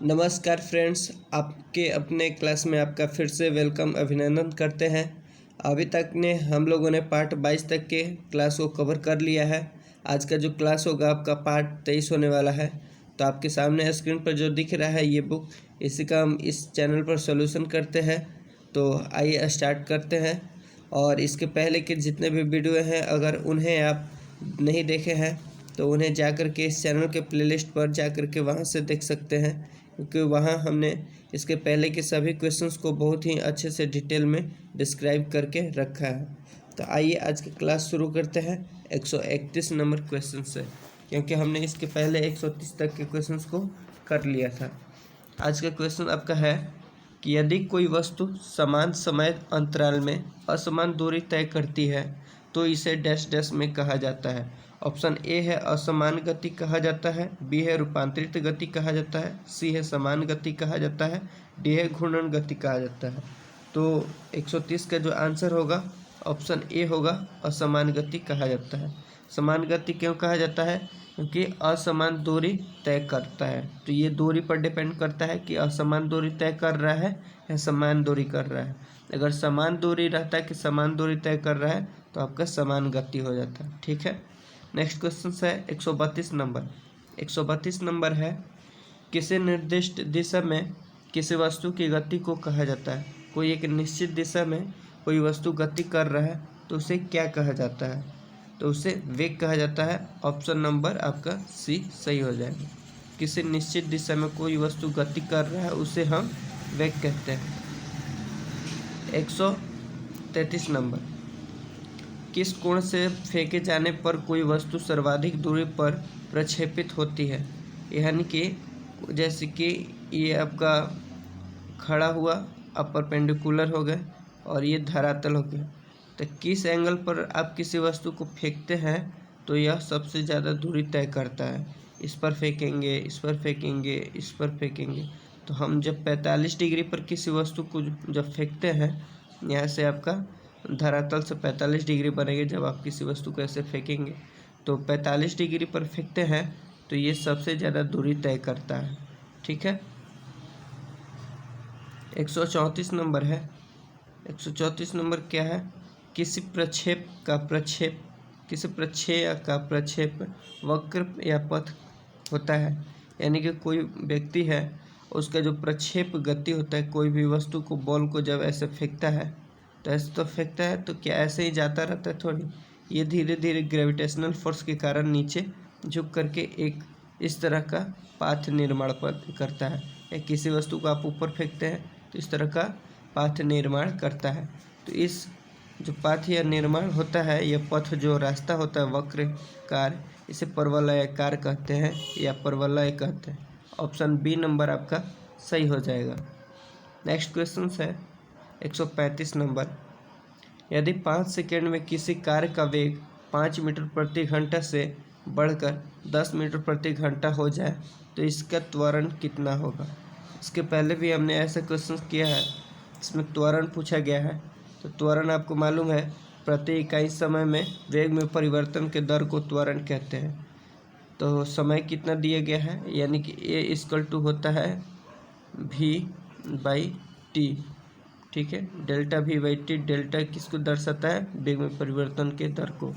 नमस्कार फ्रेंड्स, आपके अपने क्लास में आपका फिर से वेलकम अभिनंदन करते हैं। अभी तक ने हम लोगों ने पार्ट 22 तक के क्लास को कवर कर लिया है। आज का जो क्लास होगा आपका पार्ट 23 होने वाला है। तो आपके सामने स्क्रीन पर जो दिख रहा है ये बुक, इसी का हम इस चैनल पर सॉल्यूशन करते हैं। तो आइए स्टार्ट करते हैं। और इसके पहले के जितने भी वीडियो हैं, अगर उन्हें आप नहीं देखे हैं तो उन्हें जाकर के इस चैनल के प्लेलिस्ट पर जाकर के वहाँ से देख सकते हैं, क्योंकि वहाँ हमने इसके पहले के सभी क्वेश्चंस को बहुत ही अच्छे से डिटेल में डिस्क्राइब करके रखा है। तो आइए आज की क्लास शुरू करते हैं 131 नंबर क्वेश्चन से, क्योंकि हमने इसके पहले 130 तक के क्वेश्चंस को कर लिया था। आज का क्वेश्चन आपका है कि यदि कोई वस्तु समान समय अंतराल में असमान दूरी तय करती है तो इसे डैश डैश में कहा जाता है। ऑप्शन ए है असमान गति कहा जाता है, बी है रूपांतरित गति कहा जाता है, सी है समान गति कहा जाता है, डी है घूर्णन गति कहा जाता है। तो 130 का जो आंसर होगा ऑप्शन ए होगा, असमान गति कहा जाता है। समान गति क्यों कहा जाता है? क्योंकि असमान दूरी तय करता है। तो ये दूरी पर डिपेंड करता है कि असमान दूरी तय कर रहा है या समान दूरी कर रहा है। अगर समान दूरी रहता है कि समान दूरी तय कर रहा है तो आपका समान गति हो जाता है। ठीक है। नेक्स्ट क्वेश्चन है 132 नंबर। 132 नंबर है, किसी निर्दिष्ट दिशा में किसी वस्तु की गति को कहा जाता है। कोई एक निश्चित दिशा में कोई वस्तु गति कर रहा है तो उसे क्या कहा जाता है? तो उसे वेग कहा जाता है। ऑप्शन नंबर आपका सी सही हो जाएगा। किसी निश्चित दिशा में कोई वस्तु गति कर रहा है उसे हम वेग कहते हैं। 133 नंबर, किस कोण से फेंके जाने पर कोई वस्तु सर्वाधिक दूरी पर प्रक्षेपित होती है? यानी कि जैसे कि ये आपका खड़ा हुआ, अब परपेंडिकुलर हो गए और ये धरातल हो गया, तो किस एंगल पर आप किसी वस्तु को फेंकते हैं तो यह सबसे ज़्यादा दूरी तय करता है। इस पर फेंकेंगे, इस पर फेंकेंगे, इस पर फेंकेंगे। तो हम जब 45 डिग्री पर किसी वस्तु को जब फेंकते हैं, यहाँ से आपका धरातल से 45 डिग्री बनेगी। जब आप किसी वस्तु को ऐसे फेंकेंगे तो 45 डिग्री पर फेंकते हैं तो ये सबसे ज़्यादा दूरी तय करता है। ठीक है। 134 नंबर है। 134 नंबर क्या है? किसी प्रक्षेप का प्रक्षेप वक्र या पथ होता है। यानी कि कोई व्यक्ति है, उसका जो प्रक्षेप गति होता है, कोई भी वस्तु को, बॉल को जब ऐसे फेंकता है तो ऐसे तो फेंकता है तो क्या ऐसे ही जाता रहता है? थोड़ी। ये धीरे धीरे ग्रेविटेशनल फोर्स के कारण नीचे झुक करके एक इस तरह का पाथ निर्माण करता है। या किसी वस्तु को आप ऊपर फेंकते हैं तो इस तरह का पाथ निर्माण करता है। तो इस जो पाथ या निर्माण होता है, यह पथ जो रास्ता होता है वक्रकार, इसे परवलयाकार कहते हैं या परवलय कहते हैं। ऑप्शन बी नंबर आपका सही हो जाएगा। नेक्स्ट क्वेश्चन है 135 नंबर, यदि 5 सेकेंड में किसी कार का वेग 5 मीटर प्रति घंटा से बढ़कर 10 मीटर प्रति घंटा हो जाए तो इसका त्वरण कितना होगा? इसके पहले भी हमने ऐसा क्वेश्चन किया है, इसमें त्वरण पूछा गया है। तो त्वरण आपको मालूम है, प्रति इकाई समय में वेग में परिवर्तन के दर को त्वरण कहते हैं। तो समय कितना दिया गया है, यानी कि A होता है V/T। ठीक है। डेल्टा V/T, डेल्टा किसको दर्शाता है? वेग में परिवर्तन के दर को।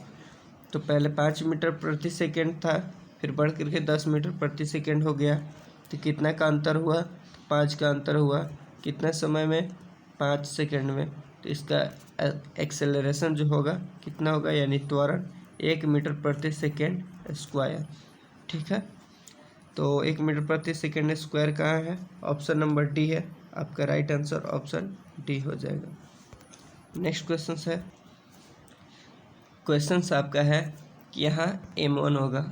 तो पहले 5 मीटर प्रति सेकेंड था, फिर बढ़ करके 10 मीटर प्रति सेकेंड हो गया। तो कितना का अंतर हुआ? 5 का अंतर हुआ। कितना समय में? 5 सेकेंड में। तो इसका एक्सेलरेशन जो होगा कितना होगा, यानी त्वरण 1 मीटर प्रति सेकेंड स्क्वायर। ठीक है। तो 1 मीटर प्रति सेकेंड स्क्वायर कहाँ है? ऑप्शन नंबर डी है आपका राइट आंसर। ऑप्शन डी हो जाएगा। नेक्स्ट क्वेश्चन है, क्वेश्चन आपका है कि यहाँ m1 होगा,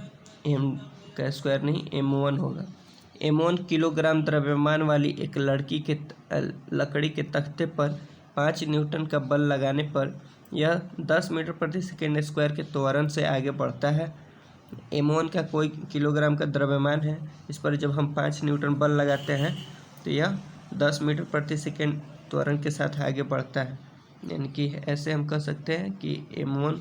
m का स्क्वायर नहीं, m1 होगा। m1 किलोग्राम द्रव्यमान वाली एक लकड़ी के तख्ते पर 5 न्यूटन का बल लगाने पर यह 10 मीटर प्रति सेकेंड स्क्वायर के त्वरण से आगे बढ़ता है। m1 का कोई किलोग्राम का द्रव्यमान है, इस पर जब हम 5 न्यूटन बल लगाते हैं तो यह 10 मीटर प्रति सेकेंड त्वरण के साथ आगे बढ़ता है। यानी कि ऐसे हम कह सकते हैं कि m1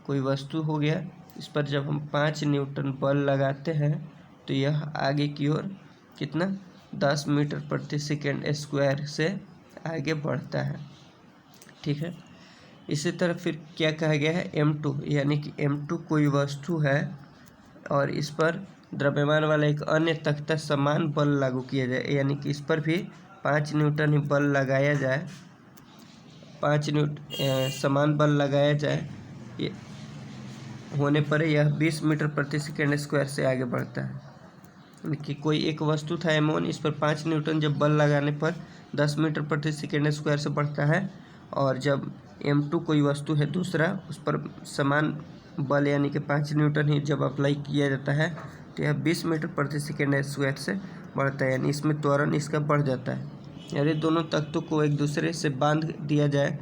कोई वस्तु हो गया, इस पर जब हम 5 न्यूटन बल लगाते हैं तो यह आगे की ओर कितना 10 मीटर प्रति सेकेंड स्क्वायर से आगे बढ़ता है। ठीक है, इसी तरह फिर क्या कहा गया है, m2, यानी कि m2 कोई वस्तु है और इस पर द्रव्यमान वाला एक अन्य तख्ता समान बल लागू किया जाए, यानी कि इस पर भी 5 न्यूटन ही बल लगाया जाए, 5 समान बल लगाया जाए होने पर यह 20 मीटर प्रति सेकेंड स्क्वायर से आगे बढ़ता है। कि कोई एक वस्तु था m1, इस पर 5 न्यूटन जब बल लगाने पर 10 मीटर प्रति सेकेंड स्क्वायर से बढ़ता है, और जब m2 कोई वस्तु है दूसरा, उस पर समान बल यानी कि 5 न्यूटन ही जब अप्लाई किया जाता है तो यह 20 मीटर प्रति सेकेंड स्क्वायर से बढ़ता है, यानी इसमें त्वरण इसका बढ़ जाता है। यदि दोनों तख्तों को एक दूसरे से बांध दिया जाए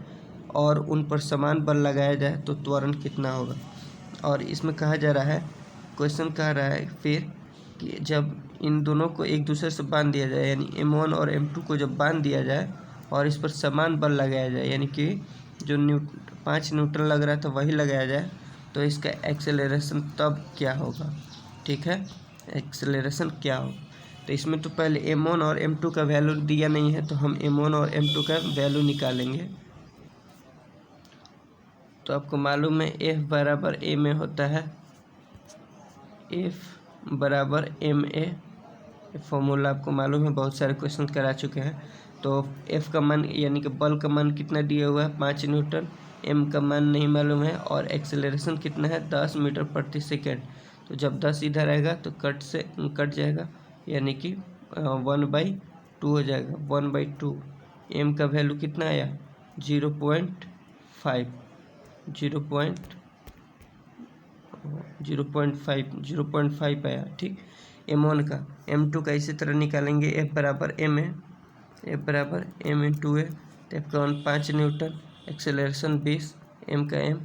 और उन पर समान बल लगाया जाए तो त्वरण कितना होगा। और इसमें कहा जा रहा है, क्वेश्चन कह रहा है फिर कि जब इन दोनों को एक दूसरे से बांध दिया जाए, यानी m1 और m2 को जब बांध दिया जाए और इस पर समान बल लगाया जाए, यानी कि जो 5 न्यूटन लग रहा था वही लगाया जाए, तो इसका एक्सेलरेशन तब क्या होगा। ठीक है, एक्सेलरेशन क्या होगा। तो इसमें तो पहले m1 और m2 का वैल्यू दिया नहीं है, तो हम m1 और m2 का वैल्यू निकालेंगे। तो आपको मालूम है F बराबर a में होता है, F बराबर ma, फॉर्मूला आपको मालूम है, बहुत सारे क्वेश्चन करा चुके हैं। तो F का मान यानी कि बल का मान कितना दिया हुआ है, 5 न्यूटन, m का मान नहीं मालूम है, और एक्सेलरेशन कितना है, 10 मीटर प्रति सेकेंड। तो जब 10 इधर आएगा तो कट जाएगा, यानी कि 1/2 हो जाएगा, 1/2। m का वैल्यू कितना आया, 0.5 आया। ठीक, m1 का, m2 का इसी तरह निकालेंगे, F बराबर m है, F बराबर m इंटू ए, तो F का 5 न्यूटन, एक्सेलरेशन 20, m का m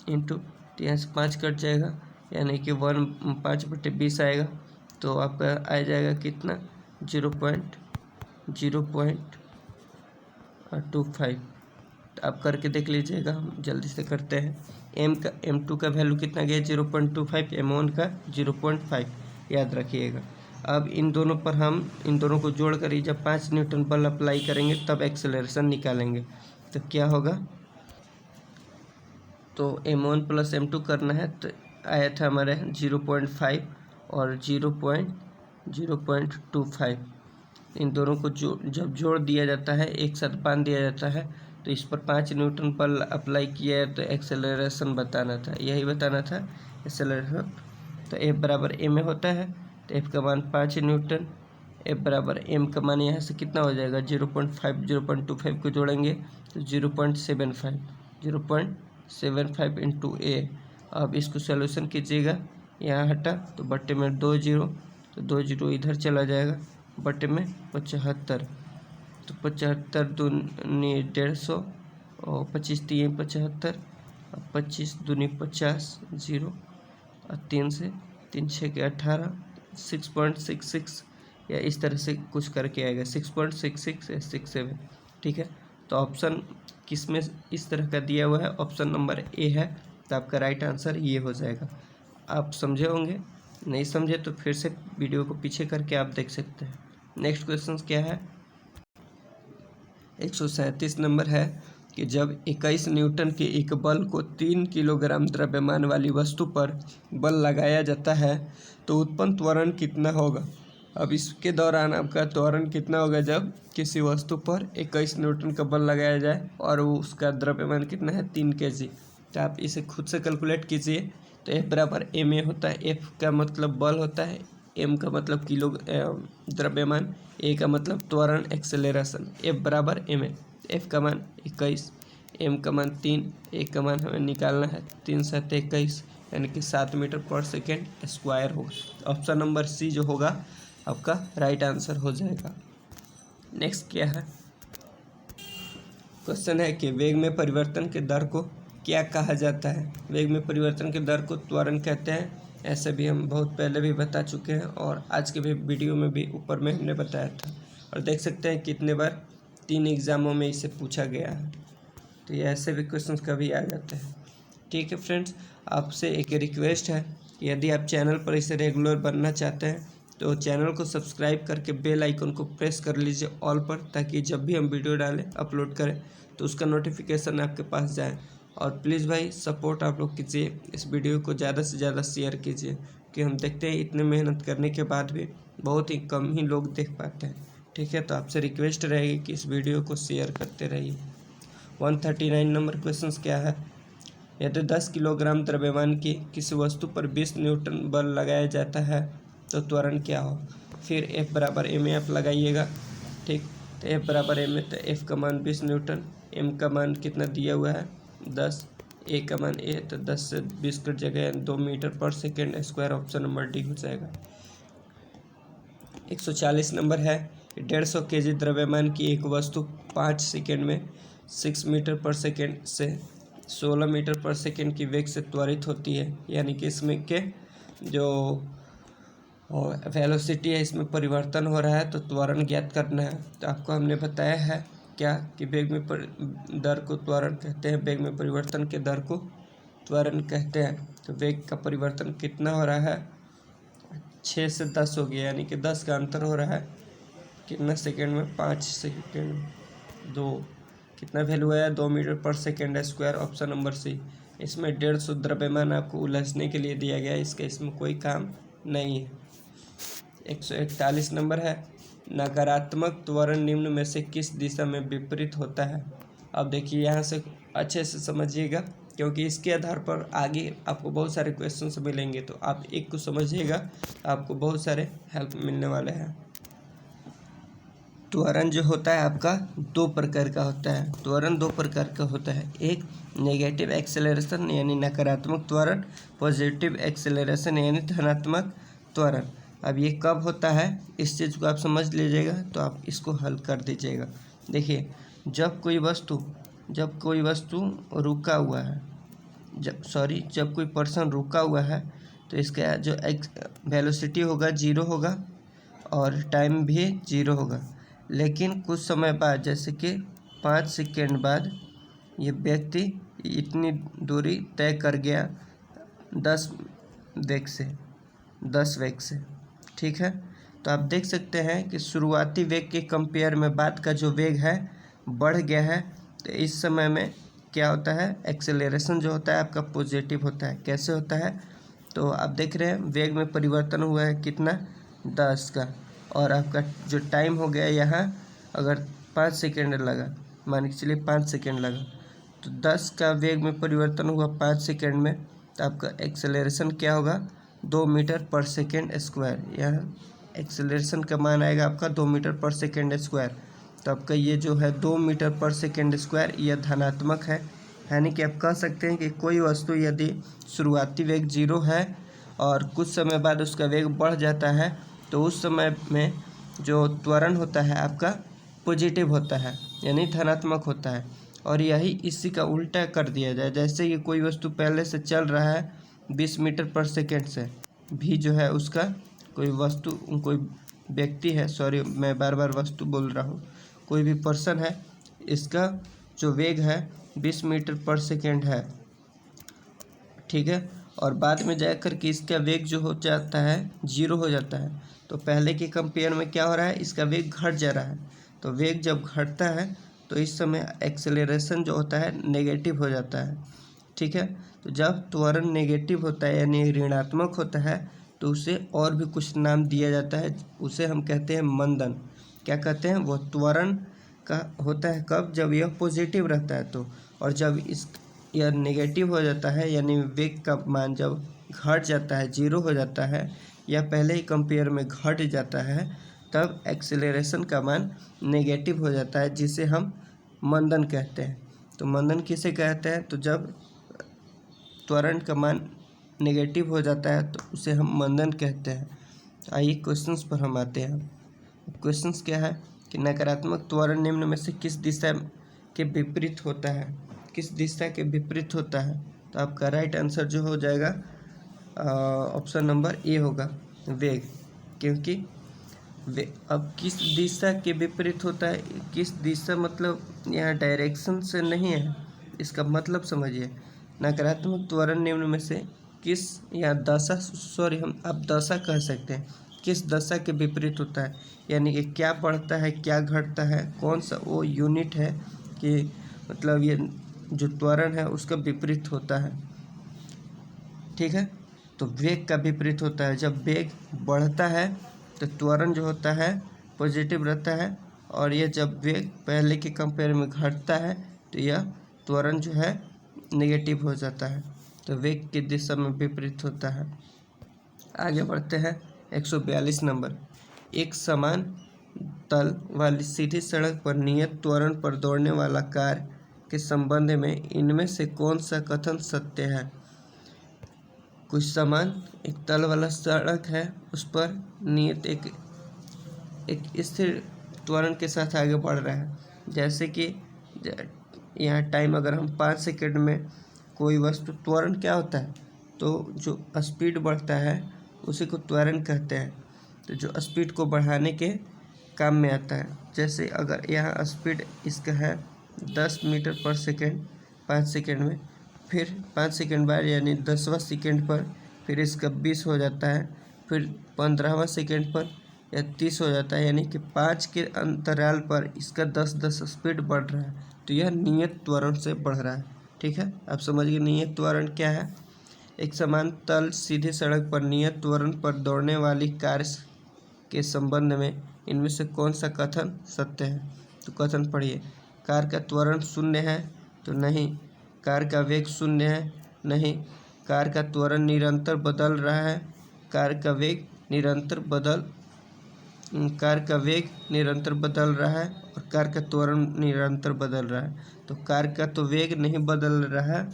इंटू, तो यहाँ से 5 कट जाएगा, यानी कि 5/20 आएगा। तो आपका आ जाएगा कितना, 0.25। तो आप करके देख लीजिएगा, हम जल्दी से करते हैं। m2 का वैल्यू कितना गया, 0.25, m1 का 0.5, याद रखिएगा। अब इन दोनों को जोड़ कर जब 5 न्यूटन बल अप्लाई करेंगे तब एक्सेलरेशन निकालेंगे, तो क्या होगा। तो m1 प्लस m2 करना है, तो आया था हमारे 0.5 और 0.25। इन दोनों को जब जोड़ दिया जाता है, एक साथ बांध दिया जाता है, तो इस पर 5 न्यूटन बल अप्लाई किया है, तो एक्सेलरेशन बताना था, यही बताना था एक्सेलरेशन। तो F बराबर m में होता है, तो F का मान 5 न्यूटन, F बराबर m का मान यहाँ से कितना हो जाएगा, 0.5, 0.25 को जोड़ेंगे तो 0.75 इंटू a। अब इसको सोल्यूशन कीजिएगा, यहाँ हटा तो बट्टे में 2 जीरो, तो 2 जीरो इधर चला जाएगा, बट्टे में 75, तो 75 दूनी 150 और 25 3 75, 25 दूनी 50, 0 और 3 से 3 6 के 18, 6.66 या इस तरह से कुछ करके आएगा, 6.66 या 67। ठीक है, तो ऑप्शन किस में इस तरह का दिया हुआ है, ऑप्शन नंबर ए है, तो आपका राइट आंसर ये हो जाएगा। आप समझे होंगे, नहीं समझे तो फिर से वीडियो को पीछे करके आप देख सकते हैं। नेक्स्ट क्वेश्चन क्या है, 137 नंबर है कि जब 21 न्यूटन के एक बल को 3 किलोग्राम द्रव्यमान वाली वस्तु पर बल लगाया जाता है तो उत्पन्न त्वरण कितना होगा। अब इसके दौरान आपका त्वरण कितना होगा जब किसी वस्तु पर 21 न्यूटन का बल लगाया जाए और वो उसका द्रव्यमान कितना है, 3 kg। तो आप इसे खुद से कैलकुलेट कीजिए। तो F बराबर ma होता है, F का मतलब बल होता है, m का मतलब किलो द्रव्यमान, a का मतलब त्वरण एक्सेलरेशन। F बराबर ma, F का मान 21, m का मान 3, a का मान हमें निकालना है 3 7 21, यानी कि 7 मीटर पर सेकेंड स्क्वायर होगा। ऑप्शन नंबर सी जो होगा आपका राइट आंसर हो जाएगा। नेक्स्ट क्या है, क्वेश्चन है कि वेग में परिवर्तन के दर को क्या कहा जाता है। वेग में परिवर्तन के दर को त्वरण कहते हैं, ऐसे भी हम बहुत पहले भी बता चुके हैं और आज के भी वीडियो में भी ऊपर में हमने बताया था, और देख सकते हैं कितने बार 3 एग्ज़ामों में इसे पूछा गया है। तो ये ऐसे भी क्वेश्चन कभी आ जाते हैं। ठीक है फ्रेंड्स, आपसे एक रिक्वेस्ट है, यदि आप चैनल पर इसे रेगुलर बनना चाहते हैं तो चैनल को सब्सक्राइब करके बेल आइकन को प्रेस कर लीजिए ऑल पर, ताकि जब भी हम वीडियो डालें अपलोड करें तो उसका नोटिफिकेशन आपके पास जाए। और प्लीज़ भाई सपोर्ट आप लोग कीजिए, इस वीडियो को ज़्यादा से ज़्यादा शेयर कीजिए, कि हम देखते हैं इतने मेहनत करने के बाद भी बहुत ही कम ही लोग देख पाते हैं। ठीक है, तो आपसे रिक्वेस्ट रहेगी कि इस वीडियो को शेयर करते रहिए। 139 नंबर क्वेश्चन क्या है, यदि 10 किलोग्राम द्रव्यमान की किसी वस्तु पर 20 न्यूटन बल लगाया जाता है तो त्वरण क्या हो। फिर F बराबर एम एफ लगाइएगा। ठीक, तो F बराबर एम है, तो F का मान 20 न्यूटन, M का मान कितना दिया हुआ है 10, A का मान A, तो 10 से 20 कट जगह 2 metre per second square, option number D हो जाएगा। 140 नंबर है, 150 kg द्रव्यमान की एक वस्तु 5 सेकेंड में 6 मीटर पर सेकेंड से 16 मीटर पर सेकेंड की वेग से त्वरित होती है, यानी कि इसमें के जो वेलोसिटी है इसमें परिवर्तन हो रहा है, तो त्वरण ज्ञात करना है। तो आपको हमने बताया है क्या कि वेग में दर को त्वरण कहते हैं, वेग में परिवर्तन के दर को त्वरण कहते हैं। तो वेग का परिवर्तन कितना हो रहा है, 6 से 10 हो गया, यानी कि 10 का अंतर हो रहा है कितना सेकेंड में, 5 सेकेंड में 2, कितना वैल्यू आया 2 metre per second square, option number C. इसमें 150 द्रव्यमान आपको उलझने के लिए दिया गया है, इसका इसमें कोई काम नहीं है। 141 नंबर है, नकारात्मक त्वरण निम्न में से किस दिशा में विपरीत होता है। अब देखिए यहाँ से अच्छे से समझिएगा, क्योंकि इसके आधार पर आगे आपको बहुत सारे क्वेश्चंस मिलेंगे, तो आप एक को समझिएगा, आपको बहुत सारे हेल्प मिलने वाले हैं। त्वरण जो होता है आपका 2 प्रकार का होता है। त्वरण 2 प्रकार का होता है, एक नेगेटिव एक्सेलरेशन यानी नकारात्मक त्वरण, पॉजिटिव एक्सेलरेशन यानी धनात्मक त्वरण। अब ये कब होता है इस चीज़ को आप समझ लीजिएगा, तो आप इसको हल कर दीजिएगा। देखिए, जब कोई वस्तु रुका हुआ है, जब कोई पर्सन रुका हुआ है, तो इसका जो वेलोसिटी होगा 0 होगा और टाइम भी 0 होगा। लेकिन कुछ समय बाद, जैसे कि 5 सेकेंड बाद, ये व्यक्ति इतनी दूरी तय कर गया 10 वेग से। ठीक है, तो आप देख सकते हैं कि शुरुआती वेग के कंपेयर में बाद का जो वेग है बढ़ गया है। तो इस समय में क्या होता है, एक्सेलरेशन जो होता है आपका पॉजिटिव होता है। कैसे होता है, तो आप देख रहे हैं वेग में परिवर्तन हुआ है कितना 10 का, और आपका जो टाइम हो गया यहाँ, अगर 5 सेकेंड लगा, मान के चलिए 5 सेकेंड लगा, तो 10 का वेग में परिवर्तन हुआ 5 सेकेंड में, तो आपका एक्सेलरेशन क्या होगा 2 मीटर पर सेकेंड स्क्वायर। यहाँ एक्सेलरेशन का मान आएगा आपका 2 मीटर पर सेकेंड स्क्वायर। तो आपका ये जो है 2 मीटर पर सेकेंड स्क्वायर, यह धनात्मक है। यानी कि आप कह सकते हैं कि कोई वस्तु यदि शुरुआती वेग 0 है और कुछ समय बाद उसका वेग बढ़ जाता है, तो उस समय में जो त्वरण होता है आपका पॉजिटिव होता है, यानी धनात्मक होता है। और यही इसी का उल्टा कर दिया जाए, जैसे कि कोई वस्तु पहले से चल रहा है 20 मीटर पर सेकेंड से, भी जो है उसका कोई व्यक्ति है, सॉरी मैं बार बार वस्तु बोल रहा हूँ, कोई भी पर्सन है, इसका जो वेग है 20 मीटर पर सेकेंड है। ठीक है, और बाद में जाकर के इसका वेग जो हो जाता है 0 हो जाता है। तो पहले के कंपेयर में क्या हो रहा है, इसका वेग घट जा रहा है। तो वेग जब घटता है तो इस समय एक्सेलरेशन जो होता है नेगेटिव हो जाता है। ठीक है, तो जब त्वरण नेगेटिव होता है यानी ऋणात्मक होता है, तो उसे और भी कुछ नाम दिया जाता है, उसे हम कहते हैं मंदन। क्या कहते हैं, वो त्वरण का होता है कब, जब यह पॉजिटिव रहता है तो, और जब यह नेगेटिव हो जाता है यानी वेग का मान जब घट जाता है 0 हो जाता है, या पहले ही कंपेयर में घट जाता है, तब एक्सेलरेशन का मान नेगेटिव हो जाता है, जिसे हम मंदन कहते हैं। तो मंदन किसे कहते हैं, तो जब त्वरण का मान नेगेटिव हो जाता है तो उसे हम मंदन कहते हैं। आइए क्वेश्चंस पर हम आते हैं। क्वेश्चंस क्या है कि नकारात्मक त्वरण निम्न में से किस दिशा के विपरीत होता है, किस दिशा के विपरीत होता है। तो आपका राइट आंसर जो हो जाएगा ऑप्शन नंबर ए होगा, वेग। क्योंकि अब किस दिशा के विपरीत होता है, किस दिशा मतलब यहाँ डायरेक्शन से नहीं है, इसका मतलब समझिए। नकारात्मक त्वरण निम्न में से किस, या दशा, सॉरी हम अब दशा कह सकते हैं, किस दशा के विपरीत होता है, यानी कि क्या बढ़ता है क्या घटता है, कौन सा वो यूनिट है कि मतलब ये जो त्वरण है उसका विपरीत होता है। ठीक है, तो वेग का विपरीत होता है। जब वेग बढ़ता है तो त्वरण जो होता है पॉजिटिव रहता है, और ये जब वेग पहले के कंपेयर में घटता है तो यह त्वरण जो है नेगेटिव हो जाता है। तो वेग की दिशा में विपरीत होता है। आगे बढ़ते हैं 142 नंबर। एक समान तल वाली सीधी सड़क पर नियत त्वरण पर दौड़ने वाला कार के संबंध में इनमें से कौन सा कथन सत्य है। कुछ समान एक तल वाला सड़क है, उस पर नियत एक स्थिर त्वरण के साथ आगे बढ़ रहा है। जैसे कि यहाँ टाइम अगर हम 5 सेकंड में कोई वस्तु, त्वरण क्या होता है, तो जो स्पीड बढ़ता है उसी को त्वरण कहते हैं। तो जो स्पीड को बढ़ाने के काम में आता है। जैसे अगर यहाँ स्पीड इसका है 10 मीटर पर सेकेंड 5 सेकंड में, फिर 5 सेकंड बाद यानी 10वां सेकंड पर फिर इसका 20 हो जाता है, फिर 15वां सेकंड पर या 30 हो जाता है, यानी कि 5 के अंतराल पर इसका 10-10 स्पीड बढ़ रहा है। तो यह नियत त्वरण से बढ़ रहा है। ठीक है, आप समझिए नियत त्वरण क्या है। एक समान तल सीधी सड़क पर नियत त्वरण पर दौड़ने वाली कार के संबंध में इनमें से कौन सा कथन सत्य है। तो कथन पढ़िए। कार का त्वरण शून्य है, तो नहीं। कार का वेग शून्य है, नहीं। कार का त्वरण निरंतर बदल रहा है, कार का वेग निरंतर बदल रहा है, और कार का त्वरण निरंतर बदल रहा है। तो कार का तो वेग नहीं बदल रहा है,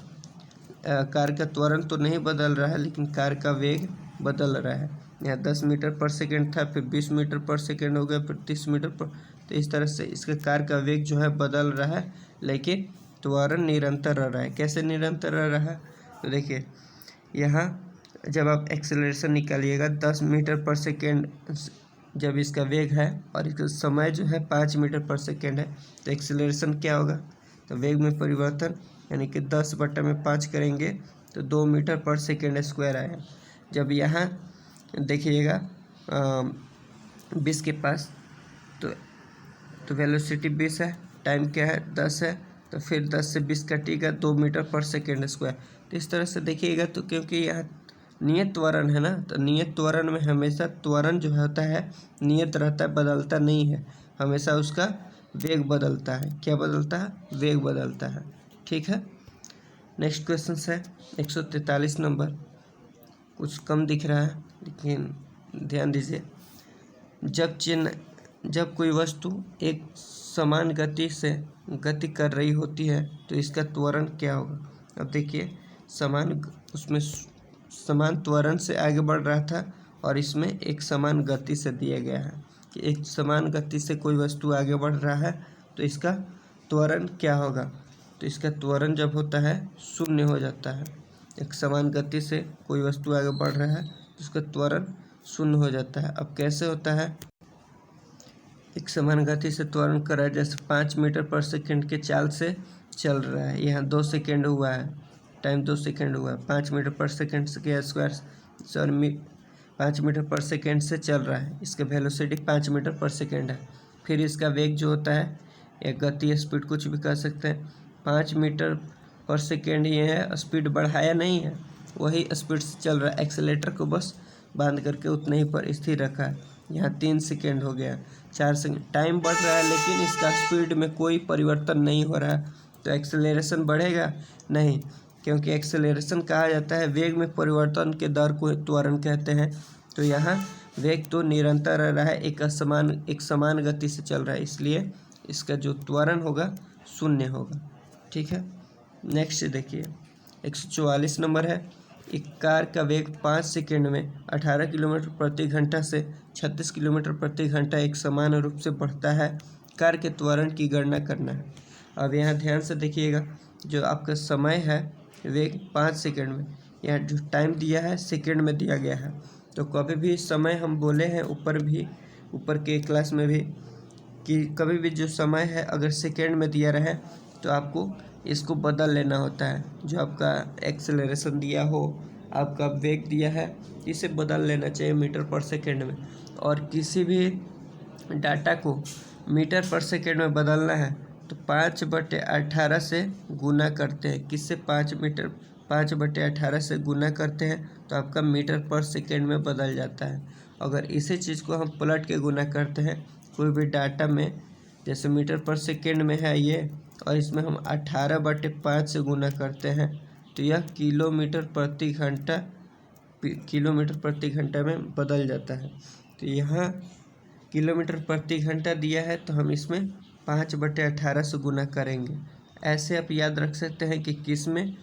कार का त्वरण तो नहीं बदल रहा है, लेकिन कार का वेग बदल रहा है। यहाँ 10 मीटर पर सेकेंड था, फिर 20 मीटर पर सेकेंड हो गया, फिर 30 मीटर पर। तो इस तरह से इसके कार का वेग जो है बदल रहा है, लेकिन त्वरण निरंतर रह रहा है। कैसे निरंतर रह रहा है, तो देखिए यहाँ जब आप एक्सेलरेशन निकालिएगा 10 मीटर पर सेकेंड जब इसका वेग है और इसका समय जो है 5 मीटर पर सेकेंड है, तो एक्सेलरेशन क्या होगा, तो वेग में परिवर्तन, यानी कि 10/5 करेंगे तो 2 मीटर पर सेकेंड स्क्वायर आएगा। जब यहाँ देखिएगा 20 के पास तो वेलोसिटी 20 है, टाइम क्या है 10 है, तो फिर 10 से 20 कटेगा 2 मीटर पर सेकेंड स्क्वायर। तो इस तरह से देखिएगा, तो क्योंकि यहाँ नियत त्वरण है ना, तो नियत त्वरण में हमेशा त्वरण जो होता है नियत रहता है, बदलता नहीं है। हमेशा उसका वेग बदलता है। क्या बदलता है, वेग बदलता है। ठीक है, नेक्स्ट क्वेश्चन है 143 नंबर। कुछ कम दिख रहा है लेकिन ध्यान दीजिए। जब कोई वस्तु एक समान गति से गति कर रही होती है तो इसका त्वरण क्या होगा। अब देखिए उसमें समान त्वरण से आगे बढ़ रहा था, और इसमें एक समान गति से दिया गया है कि एक समान गति से कोई वस्तु आगे बढ़ रहा है तो इसका त्वरण क्या होगा। तो इसका त्वरण जब होता है शून्य हो जाता है। एक समान गति से कोई वस्तु आगे बढ़ रहा है तो उसका त्वरण शून्य हो जाता है। अब कैसे होता है, एक समान गति से त्वरण कर रहा है, जैसे 5 मीटर पर सेकंड के चाल से चल रहा है। यहाँ 2 सेकंड हुआ है, टाइम 2 सेकंड हुआ है, 5 मीटर पर सेकंड के स्क्वायर 5 मीटर पर सेकंड से चल रहा है। इसका वेलोसिटी 5 मीटर पर सेकंड है। फिर इसका वेग जो होता है, एक गति स्पीड कुछ भी कह सकते हैं, 5 मीटर पर सेकेंड ये है, स्पीड बढ़ाया नहीं है, वही स्पीड से चल रहा है। एक्सेलेटर को बस बांध करके उतने ही पर स्थिर रखा है। यहाँ 3 सेकेंड हो गया, 4 सेकेंड, टाइम बढ़ रहा है लेकिन इसका स्पीड में कोई परिवर्तन नहीं हो रहा है। तो एक्सेलरेशन बढ़ेगा नहीं, क्योंकि एक्सेलरेशन कहा जाता है वेग में परिवर्तन के दर को त्वरण कहते हैं। तो यहाँ वेग तो निरंतर रह रहा है, एक समान गति से चल रहा है, इसलिए इसका जो त्वरण होगा शून्य होगा। ठीक है, नेक्स्ट देखिए 144 नंबर है। एक कार का वेग 5 सेकंड में 18 किलोमीटर प्रति घंटा से 36 किलोमीटर प्रति घंटा एक समान रूप से बढ़ता है। कार के त्वरण की गणना करना है। अब यहाँ ध्यान से देखिएगा, जो आपका समय है वेग 5 सेकंड में, यहाँ जो टाइम दिया है सेकंड में दिया गया है। तो कभी भी समय हम बोले हैं ऊपर के क्लास में भी कि कभी भी जो समय है अगर सेकंड में दिया रहे तो आपको इसको बदल लेना होता है। जो आपका एक्सेलरेशन दिया हो, आपका वेग दिया है, इसे बदल लेना चाहिए मीटर पर सेकंड में। और किसी भी डाटा को मीटर पर सेकेंड में बदलना है तो 5/18 से गुना करते हैं। किससे? 5/18 से गुना करते हैं तो आपका मीटर पर सेकेंड में बदल जाता है। अगर इसी चीज़ को हम पलट के गुना करते हैं कोई भी डाटा में, जैसे मीटर पर सेकेंड में है ये, और इसमें हम 18/5 से गुना करते हैं तो यह किलोमीटर प्रति घंटा में बदल जाता है। तो यहाँ किलोमीटर प्रति घंटा दिया है तो हम इसमें 5/18 से गुना करेंगे। ऐसे आप याद रख सकते हैं कि किस में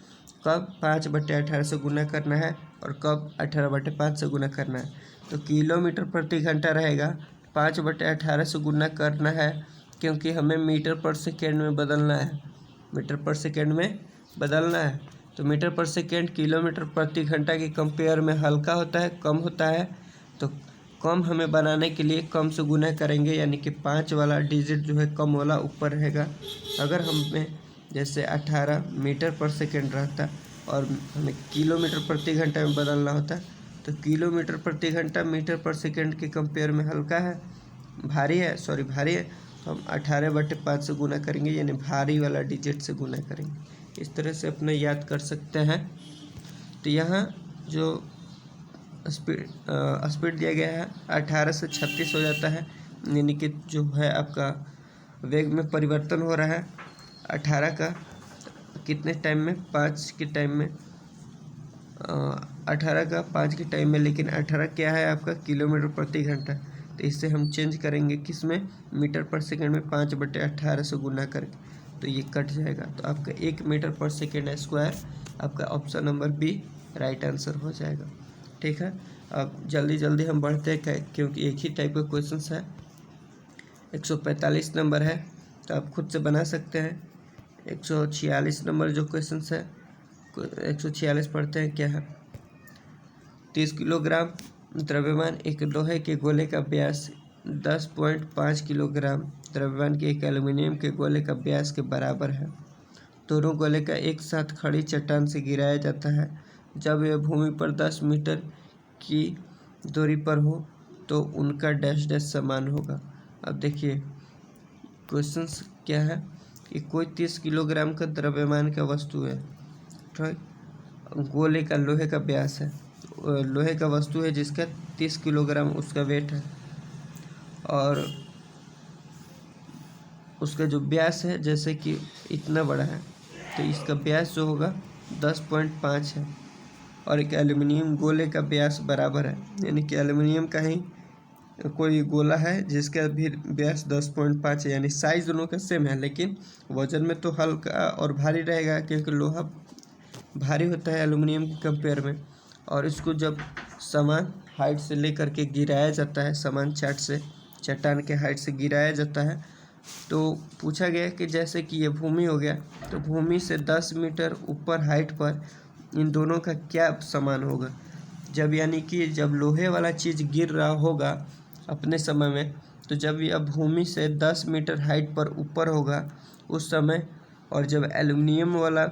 कब 5/18 से गुना करना है और कब 18/5 से गुना करना है। तो किलोमीटर प्रति घंटा रहेगा, 5/18 से गुना करना है क्योंकि हमें मीटर पर सेकेंड में बदलना है। मीटर पर सेकेंड में बदलना है तो मीटर पर सेकेंड किलोमीटर प्रति घंटा के कंपेयर में हल्का होता है, कम होता है। तो कम हमें बनाने के लिए कम से गुना करेंगे, यानी कि 5 वाला डिजिट जो है कम वाला ऊपर रहेगा। अगर हमें जैसे 18 मीटर पर सेकेंड रहता और हमें किलोमीटर प्रति घंटा में बदलना होता तो किलोमीटर प्रति घंटा मीटर पर सेकेंड के कंपेयर में हल्का है, भारी है तो हम 18/5 से गुना करेंगे, यानी भारी वाला डिजिट से गुना करेंगे। इस तरह से अपना याद कर सकते हैं। तो यहाँ जो स्पीड दिया गया है 18 से 36 हो जाता है, यानी कि जो है आपका वेग में परिवर्तन हो रहा है 18 का कितने टाइम में? 5 के टाइम में, 18 का 5 के टाइम में। लेकिन 18 क्या है आपका? किलोमीटर प्रति घंटा। तो इससे हम चेंज करेंगे किस में? मीटर पर सेकेंड में 5/18 से गुना करके, तो ये कट जाएगा। तो आपका 1 मीटर पर सेकेंड स्क्वायर आपका option number B right answer हो जाएगा। ठीक है, अब जल्दी जल्दी हम बढ़ते हैं क्योंकि एक ही टाइप का क्वेश्चन है। 145 नंबर है तो आप खुद से बना सकते हैं। 146 नंबर जो क्वेश्चन है, 146 पढ़ते हैं क्या है। 30 किलोग्राम द्रव्यमान एक लोहे के गोले का व्यास 10.5 किलोग्राम द्रव्यमान के एक एल्युमिनियम के गोले का व्यास के बराबर है। दोनों गोले का एक साथ खड़ी चट्टान से गिराया जाता है। जब यह भूमि पर 10 मीटर की दूरी पर हो तो उनका डैश डैश समान होगा। अब देखिए क्वेश्चन क्या है कि कोई 30 किलोग्राम का द्रव्यमान का वस्तु है, ठीक, गोले का लोहे का व्यास है, लोहे का वस्तु है जिसका 30 किलोग्राम उसका वेट है, और उसका जो व्यास है जैसे कि इतना बड़ा है तो इसका व्यास जो होगा 10.5 है, और एक एल्युमिनियम गोले का व्यास बराबर है, यानी कि एल्युमिनियम का ही कोई गोला है जिसका भी व्यास 10.5 है, यानी साइज दोनों का सेम है, लेकिन वजन में तो हल्का और भारी रहेगा क्योंकि लोहा भारी होता है एल्युमिनियम के कंपेयर में। और इसको जब समान हाइट से लेकर के गिराया जाता है, समान चट्टान के हाइट से गिराया जाता है, तो पूछा गया कि जैसे कि ये भूमि हो गया तो भूमि से 10 मीटर ऊपर हाइट पर इन दोनों का क्या समान होगा। जब यानी कि जब लोहे वाला चीज़ गिर रहा होगा अपने समय में, तो जब यह भूमि से 10 मीटर हाइट पर ऊपर होगा उस समय, और जब एल्युमिनियम वाला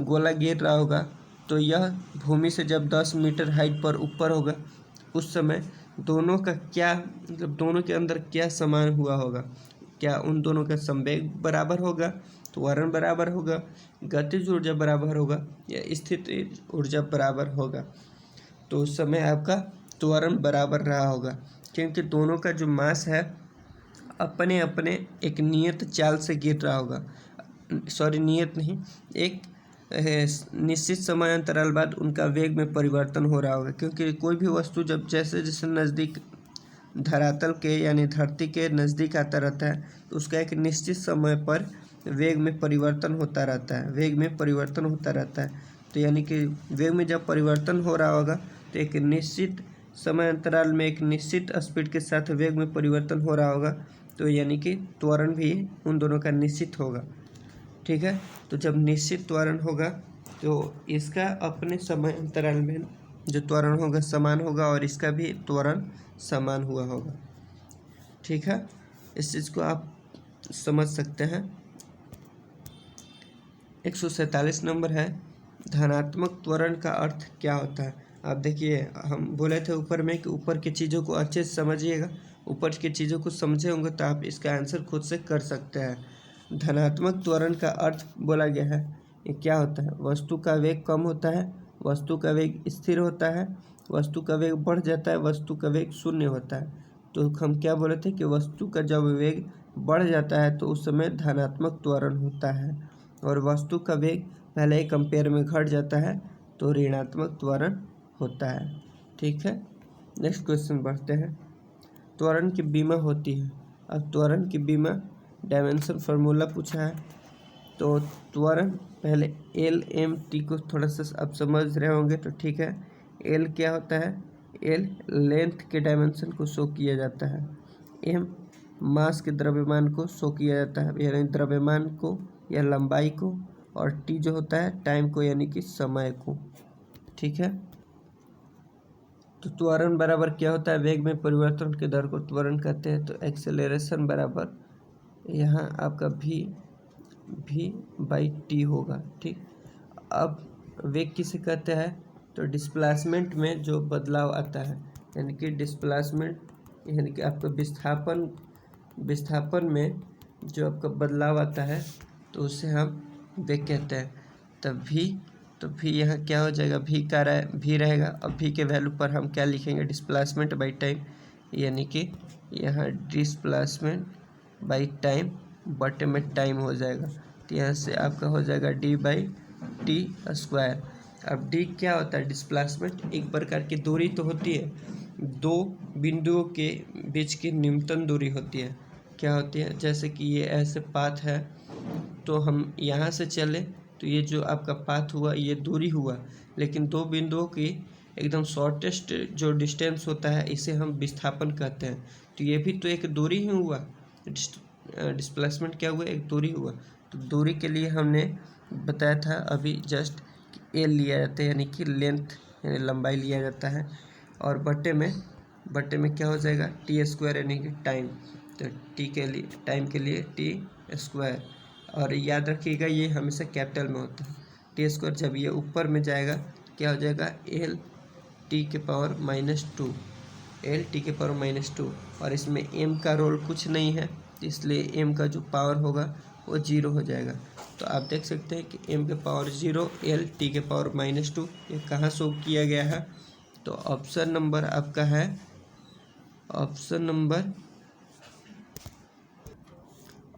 गोला गिर रहा होगा तो यह भूमि से जब 10 मीटर हाइट पर ऊपर होगा उस समय दोनों का क्या, मतलब दोनों के अंदर क्या समान हुआ होगा। क्या उन दोनों का संवेग बराबर होगा, त्वरण बराबर होगा, गतिज ऊर्जा बराबर होगा, या स्थितिज ऊर्जा बराबर होगा। तो उस समय आपका त्वरण बराबर रहा होगा क्योंकि दोनों का जो मास है अपने अपने एक नियत चाल से गिर रहा होगा, नियत नहीं, एक निश्चित समय अंतराल बाद उनका वेग में परिवर्तन हो रहा होगा। क्योंकि कोई भी वस्तु जब जैसे जैसे नज़दीक धरातल के यानी धरती के नज़दीक आता रहता है तो उसका एक निश्चित समय पर वेग में परिवर्तन होता रहता है। तो यानी कि वेग में जब परिवर्तन हो रहा होगा तो एक निश्चित समय अंतराल में एक निश्चित स्पीड के साथ वेग में परिवर्तन हो रहा होगा, तो यानी कि त्वरण भी उन दोनों का निश्चित होगा। ठीक है, तो जब निश्चित त्वरण होगा तो इसका अपने समय अंतराल में जो त्वरण होगा समान होगा और इसका भी त्वरण समान हुआ होगा। ठीक है, इस चीज़ को आप समझ सकते हैं। 147 नंबर है, धनात्मक त्वरण का अर्थ क्या होता है। आप देखिए, हम बोले थे ऊपर में कि ऊपर की चीज़ों को अच्छे से समझिएगा। ऊपर की चीज़ों को समझे होंगे तो आप इसका आंसर खुद से कर सकते हैं। धनात्मक त्वरण का अर्थ बोला गया है, ये क्या होता है? वस्तु का वेग कम होता है, वस्तु का वेग स्थिर होता है, वस्तु का वेग बढ़ जाता है, वस्तु का वेग शून्य होता है। तो हम क्या बोले थे कि वस्तु का जब वेग बढ़ जाता है तो उस समय धनात्मक त्वरण होता है, और वस्तु का वेग पहले ही कंपेयर में घट जाता है तो ऋणात्मक त्वरण होता है। ठीक है, नेक्स्ट क्वेश्चन बढ़ते हैं। त्वरण की बीमा होती है। अब त्वरण की बीमा डायमेंशन फार्मूला पूछा है, तो त्वरण पहले एल एम टी को थोड़ा सा आप समझ रहे होंगे तो ठीक है। एल क्या होता है? एल लेंथ के डायमेंशन को शो किया जाता है, एम मास के द्रव्यमान को शो किया जाता है, यानी द्रव्यमान को या लंबाई को, और टी जो होता है टाइम को यानी कि समय को। ठीक है, तो त्वरण बराबर क्या होता है? वेग में परिवर्तन के दर को त्वरण कहते हैं। तो एक्सेलरेशन बराबर यहाँ आपका v बाई टी होगा। ठीक, अब वेग किसे कहते हैं? तो डिस्प्लेसमेंट में जो बदलाव आता है, यानी कि डिस्प्लेसमेंट यानी कि आपका विस्थापन में जो आपका बदलाव आता है तो उसे हम वेग कहते हैं। तब भी यहाँ क्या हो जाएगा? भी रहेगा। अब भी के वैल्यू पर हम क्या लिखेंगे? डिस्प्लेसमेंट बाई टाइम, यानी कि यहाँ डिस्प्लेसमेंट बाई टाइम बटे में टाइम हो जाएगा। तो यहाँ से आपका हो जाएगा डी बाई टी स्क्वायर। अब डी क्या होता है? डिस्प्लेसमेंट एक प्रकार की दूरी तो होती है, दो बिंदुओं के बीच की न्यूनतम दूरी होती है। क्या होती है? जैसे कि ये ऐसे पाथ है, तो हम यहाँ से चले तो ये जो आपका पाथ हुआ ये दूरी हुआ, लेकिन दो बिंदुओं की एकदम शॉर्टेस्ट जो डिस्टेंस होता है इसे हम विस्थापन कहते हैं। तो ये भी तो एक दूरी ही हुआ, डिस्प्लेसमेंट क्या हुआ? एक दूरी हुआ। तो दूरी के लिए हमने बताया था अभी जस्ट एल लिया जाता है, यानी कि लेंथ यानी लंबाई लिया जाता है, और बटे में क्या हो जाएगा? टी स्क्वायर यानी कि टाइम। तो टाइम के लिए टी स्क्वायर, और याद रखिएगा ये हमेशा कैपिटल में होता है। टी स्क्वायर जब ये ऊपर में जाएगा क्या हो जाएगा? एल टी के पावर -2, एल टी के पावर -2, और इसमें एम का रोल कुछ नहीं है, इसलिए एम का जो पावर होगा वो 0 हो जाएगा। तो आप देख सकते हैं कि एम के पावर 0, एल टी के पावर -2, ये कहाँ शो किया गया है? तो ऑप्शन नंबर आपका है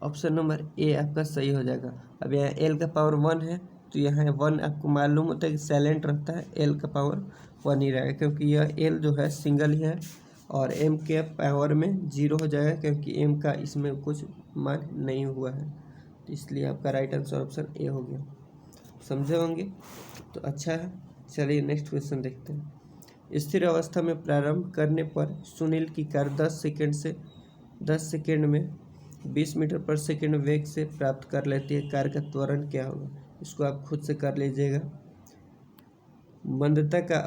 ऑप्शन नंबर ए आपका सही हो जाएगा। अब यहाँ एल का पावर 1 है, तो यहाँ 1 आपको मालूम होता है कि साइलेंट रहता है, एल का पावर 1 ही रहेगा, क्योंकि यह एल जो है सिंगल ही है, और एम के पावर में 0 हो जाएगा, क्योंकि एम का इसमें कुछ मान नहीं हुआ है। तो इसलिए आपका राइट आंसर ऑप्शन ए हो गया। समझे होंगे तो अच्छा है। चलिए नेक्स्ट क्वेश्चन देखते हैं। स्थिर अवस्था में प्रारंभ करने पर सुनील की कार 10 सेकेंड में 20 मीटर पर सेकेंड वेग से प्राप्त कर लेती है। कार का त्वरण क्या होगा? इसको आप खुद से कर लीजिएगा। मंदता का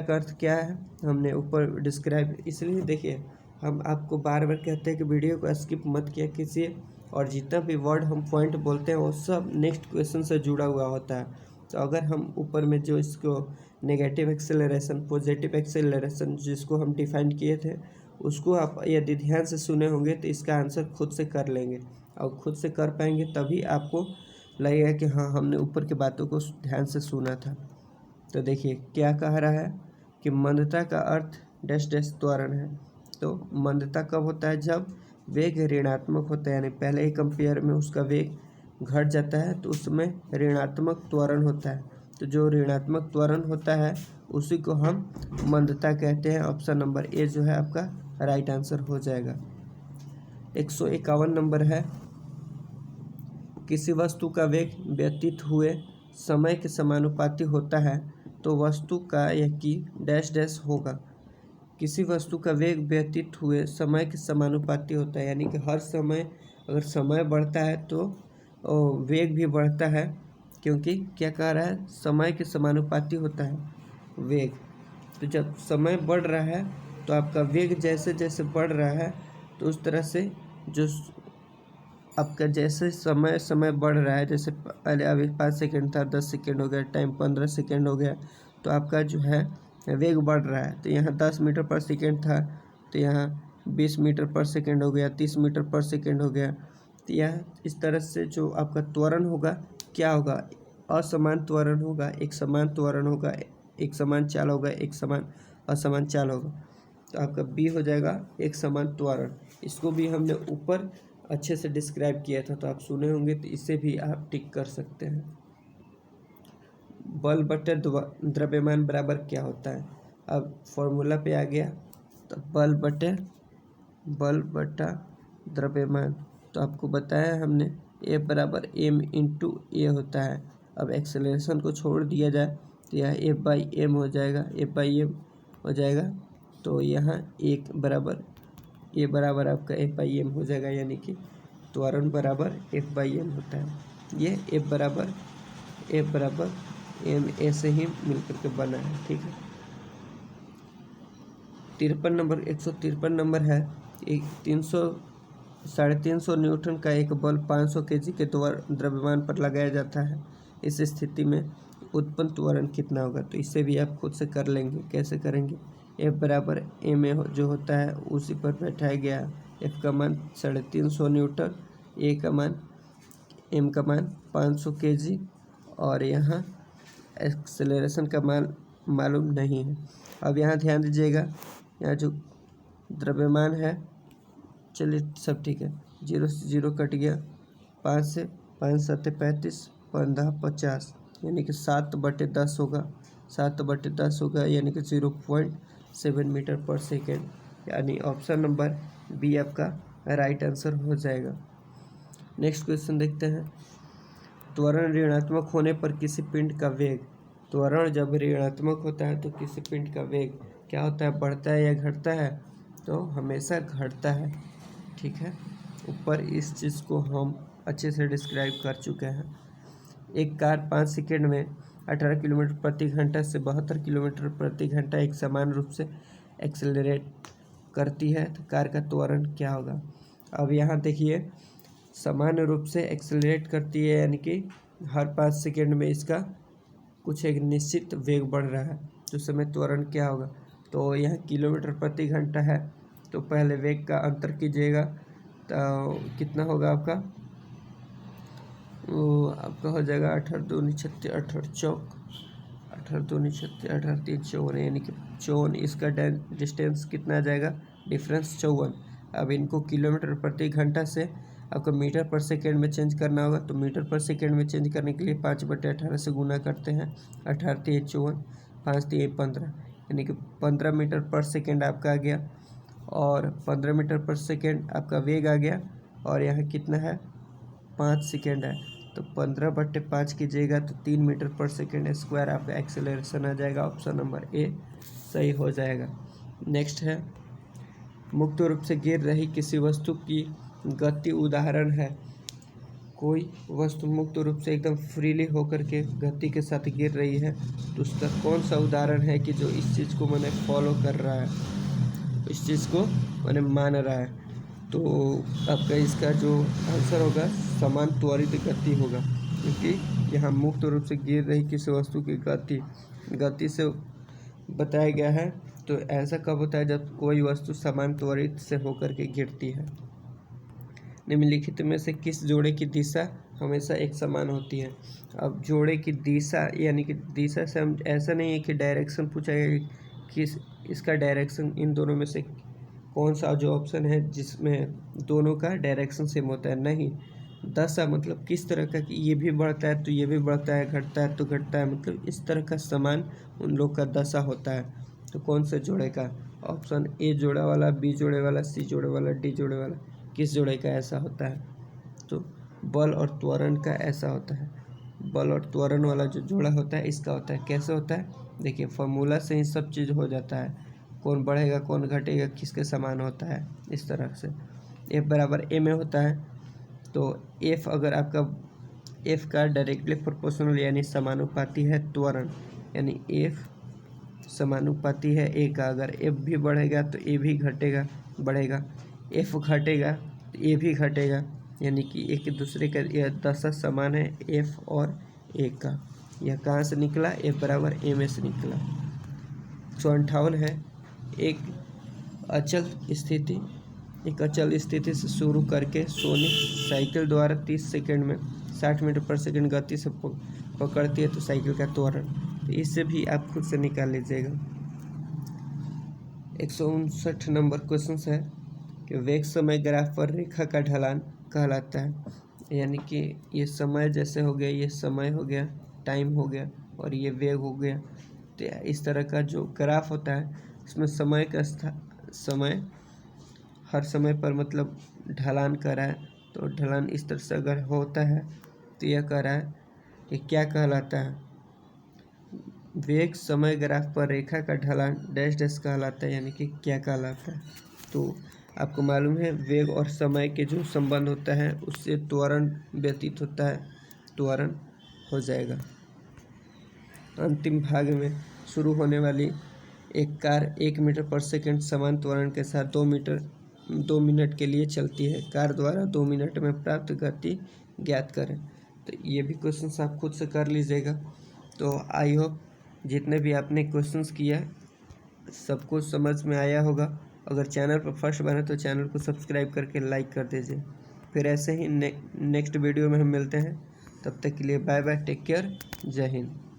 अर्थ क्या है? हमने ऊपर डिस्क्राइब, इसलिए देखिए हम आपको बार बार कहते हैं कि वीडियो को स्किप मत किया कीजिए, और जितना भी वर्ड हम पॉइंट बोलते हैं वो सब नेक्स्ट क्वेश्चन से जुड़ा हुआ होता है। तो अगर हम ऊपर में जो इसको नेगेटिव एक्सेलरेशन, पॉजिटिव एक्सेलरेशन जिसको हम डिफाइन किए थे, उसको आप यदि ध्यान से सुने होंगे तो इसका आंसर खुद से कर लेंगे, और खुद से कर पाएंगे तभी आपको लगेगा कि हाँ हमने ऊपर की बातों को ध्यान से सुना था। तो देखिए क्या कह रहा है कि मंदता का अर्थ डैश डैश त्वरण है। तो मंदता कब होता है? जब वेग ऋणात्मक होता है, यानी पहले ही कंपेयर में उसका वेग घट जाता है तो उसमें ऋणात्मक त्वरण होता है। तो जो ऋणात्मक त्वरण होता है उसी को हम मंदता कहते हैं। ऑप्शन नंबर ए जो है आपका राइट आंसर हो जाएगा। 151 नंबर है। किसी वस्तु का वेग व्यतीत हुए समय के समानुपाती होता है तो वस्तु का यह की डैश डैश होगा। किसी वस्तु का वेग व्यतीत हुए समय के समानुपाती होता है, यानी कि हर समय अगर समय बढ़ता है तो वेग भी बढ़ता है, क्योंकि क्या कह रहा है? समय के समानुपाती होता है वेग। तो जब समय बढ़ रहा है तो आपका वेग जैसे जैसे बढ़ रहा है तो उस तरह से जो आपका जैसे समय बढ़ रहा है, जैसे पहले अभी 5 सेकेंड था, 10 सेकेंड हो गया, टाइम 15 सेकेंड हो गया, तो आपका जो है वेग बढ़ रहा है। तो यहाँ 10 मीटर पर सेकेंड था, तो यहाँ 20 मीटर पर सेकेंड हो गया, 30 मीटर पर सेकेंड हो गया। तो यह इस तरह से जो आपका त्वरण होगा क्या होगा, असमान त्वरण होगा, एक समान त्वरण होगा, एक समान चाल होगा, एक समान असमान चाल होगा। तो आपका बी हो जाएगा एक समान त्वरण। इसको भी हमने ऊपर अच्छे से डिस्क्राइब किया था, तो आप सुने होंगे, तो इसे भी आप टिक कर सकते हैं। बल बटे द्रव्यमान बराबर क्या होता है। अब फॉर्मूला पे आ गया, तो बल बटा द्रव्यमान, तो आपको बताया हमने ए बराबर एम इंटू ए होता है। अब एक्सेलरेशन को छोड़ दिया जाए तो यह एफ बाई एम हो जाएगा, तो यहाँ एक बराबर ए बराबर आपका एफ बाई एम हो जाएगा, यानी कि त्वरण बराबर एफ बाई एम होता है। ये एफ बराबर एम ए से ही मिलकर के बना है, ठीक है। 153 नंबर है। एक 300 न्यूटन का एक बल 500 केजी के द्रव्यमान पर लगाया जाता है। इस स्थिति में उत्पन्न त्वरण कितना होगा। तो इसे भी आप खुद से कर लेंगे। कैसे करेंगे, एफ बराबर एम ए जो होता है उसी पर बैठाया गया। एफ का मान 350 न्यूटन, ए का मान एम का मान 500 केजी, और यहाँ एक्सेलरेशन का मान मालूम नहीं है। अब यहाँ ध्यान दीजिएगा, यहाँ जो द्रव्यमान है, चलिए सब ठीक है, 0 से 0 कट गया, 5 से 5 7 35, 15 50, यानी कि 7/10 होगा, 7/10 होगा, यानी कि 0.7 मीटर पर सेकेंड, यानी ऑप्शन नंबर बी आपका राइट आंसर हो जाएगा। नेक्स्ट क्वेश्चन देखते हैं। त्वरण ऋणात्मक होने पर किसी पिंड का वेग, त्वरण जब ऋणात्मक होता है तो किसी पिंड का वेग क्या होता है, बढ़ता है या घटता है। तो हमेशा घटता है, ठीक है। ऊपर इस चीज़ को हम अच्छे से डिस्क्राइब कर चुके हैं। एक कार 5 सेकेंड में 18 किलोमीटर प्रति घंटा से 72 किलोमीटर प्रति घंटा एक समान रूप से एक्सेलरेट करती है, तो कार का त्वरण क्या होगा। अब यहाँ देखिए, समान रूप से एक्सेलरेट करती है, यानी कि हर 5 सेकेंड में इसका कुछ एक निश्चित वेग बढ़ रहा है, तो उस समय त्वरण क्या होगा। तो यहाँ किलोमीटर प्रति घंटा है, तो पहले वेग का अंतर कीजिएगा, तो कितना होगा आपका, आपका हो जाएगा 18 दूनी 36, 18 चौक 18 दूनी 36, 18 3 54, यानी कि 54। इसका डिस्टेंस कितना आ जाएगा, डिफरेंस 54। अब इनको किलोमीटर प्रति घंटा से आपको मीटर पर सेकेंड में चेंज करना होगा, तो मीटर पर सेकेंड में चेंज करने के लिए 5/18 से गुना करते हैं, 18 3 54, 5 3 15, यानी कि 15 मीटर पर सेकेंड आपका आ गया, और 15 मीटर पर सेकेंड आपका वेग आ गया, और यहाँ कितना है, 5 सेकेंड है, तो 15/5 कीजिएगा तो 3 मीटर पर सेकेंड स्क्वायर आपका एक्सेलरेशन आ जाएगा। ऑप्शन नंबर ए सही हो जाएगा। नेक्स्ट है, मुक्त रूप से गिर रही किसी वस्तु की गति उदाहरण है। कोई वस्तु मुक्त रूप से एकदम फ्रीली होकर के गति के साथ गिर रही है, तो उसका कौन सा उदाहरण है कि जो इस चीज़ को मैंने फॉलो कर रहा है, इस चीज़ को मैंने मान रहा है। तो आपका इसका जो आंसर होगा समान त्वरित गति होगा, क्योंकि यहाँ मुक्त रूप से गिर रही किसी वस्तु की गति से बताया गया है। तो ऐसा कब होता है, जब कोई वस्तु समान त्वरित से होकर के गिरती है। निम्नलिखित में से किस जोड़े की दिशा हमेशा एक समान होती है। अब जोड़े की दिशा, यानी कि दिशा से हम ऐसा नहीं है कि डायरेक्शन पूछा है कि इसका डायरेक्शन इन दोनों में से कौन सा जो ऑप्शन है जिसमें दोनों का डायरेक्शन सेम होता है, नहीं। दशा मतलब किस तरह का, कि ये भी बढ़ता है तो ये भी बढ़ता है, घटता है तो घटता है, मतलब इस तरह का समान उन लोग का दशा होता है। तो कौन से जोड़े का, ऑप्शन ए जोड़ा वाला, बी जोड़े वाला, सी जोड़े वाला, डी जोड़े वाला, किस जोड़े का ऐसा होता है। तो बल और त्वरण का ऐसा होता है। बल और त्वरण वाला जो जोड़ा होता है इसका होता है। कैसे होता है, देखिए फॉर्मूला से ही सब चीज़ हो जाता है, कौन बढ़ेगा कौन घटेगा किसके समान होता है, इस तरह से। एफ बराबर ए में होता है, तो एफ अगर आपका एफ का डायरेक्टली प्रोपोर्शनल यानी समानुपाती है त्वरण, यानी एफ समानुपाती है ए का। अगर एफ भी बढ़ेगा तो ए भी घटेगा बढ़ेगा, एफ घटेगा तो ए भी घटेगा, यानी कि एक दूसरे का यह दशा समान है एफ और ए का। यह कहाँ से निकला, F बराबर ma से निकला। 158 है, एक अचल स्थिति से शुरू करके सोनिक साइकिल द्वारा 30 सेकंड में 60 मीटर पर सेकंड गति से पकड़ती है तो साइकिल का त्वरण, तो इससे भी आप खुद से निकाल लीजिएगा। 159 नंबर क्वेश्चन है कि वेग समय ग्राफ पर रेखा का ढलान कहलाता है, यानी कि ये समय जैसे हो गया, ये समय हो गया, टाइम हो गया और ये वेग हो गया। तो इस तरह का जो ग्राफ होता है इसमें समय का समय हर समय पर मतलब ढलान कर रहा है, तो ढलान इस तरह से अगर होता है तो यह कह रहा है कि क्या कहलाता है, वेग समय ग्राफ पर रेखा का ढलान डैश डैश कहलाता है, यानी कि क्या कहलाता है। तो आपको मालूम है वेग और समय के जो संबंध होता है उससे त्वरण व्यतीत होता है, त्वरण हो जाएगा। अंतिम भाग में शुरू होने वाली एक कार 1 मीटर पर सेकंड समान त्वरण के साथ 2 मिनट के लिए चलती है, कार द्वारा 2 मिनट में प्राप्त गति ज्ञात करें। तो ये भी क्वेश्चंस आप खुद से कर लीजिएगा। तो आई होप जितने भी आपने क्वेश्चंस किया सब कुछ समझ में आया होगा। अगर चैनल पर फर्स्ट बने तो चैनल को सब्सक्राइब करके लाइक कर दीजिए। फिर ऐसे ही नेक्स्ट वीडियो में हम मिलते हैं, तब तक के लिए बाय बाय, टेक केयर, जय हिंद।